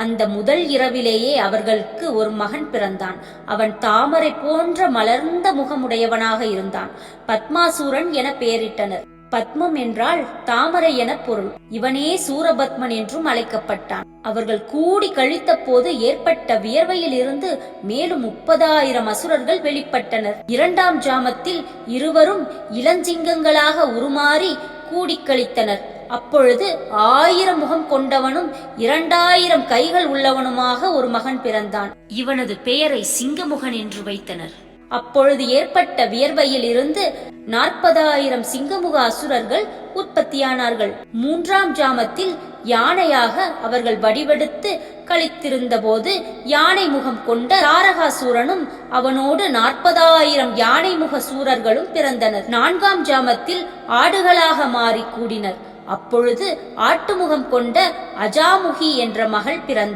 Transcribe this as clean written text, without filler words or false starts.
அந்த முதல் இரவிலேயே அவர்களுக்கு ஒரு மகன் பிறந்தான். அவன் தாமரை போன்ற மலர்ந்த முகமுடையவனாக இருந்தான். பத்மாசூரன் என பெயரிட்டனர். பத்மம் என்றால் தாமரை என பொருள். இவனே சூரபத்மன் என்றும் அழைக்கப்பட்டான். அவர்கள் கூடி கழித்த போது ஏற்பட்ட வியர்வையில் இருந்து மேலும் 30,000 அசுரர்கள் வெளிப்பட்டனர். 2ஆம் ஜாமத்தில் இருவரும் இளஞ்சிங்கங்களாக உருமாறி கூடி கழித்தனர். அப்பொழுது 1000 முகம் கொண்டவனும் 2000 கைகள் உள்ளவனுமாக ஒரு மகன் பிறந்தான். இவனது பெயரை சிங்கமுகன் என்று வைத்தனர். அப்பொழுது ஏற்பட்ட வியர்வையில் இருந்து 40,000 சிங்கமுக அசுரர்கள் உற்பத்தியானார்கள். 3ஆம் ஜாமத்தில் யானையாக அவர்கள் வடிவெடுத்து கழித்திருந்த போது யானை முகம் கொண்ட தாரகாசூரனும் அவனோடு 40,000 யானை முக சூரர்களும் பிறந்தனர். 4ஆம் ஜாமத்தில் ஆடுகளாக மாறி கூடினர். அப்பொழுது ஆட்டுமுகம் கொண்ட அஜாமுகி என்ற மகள் பிறந்தார்.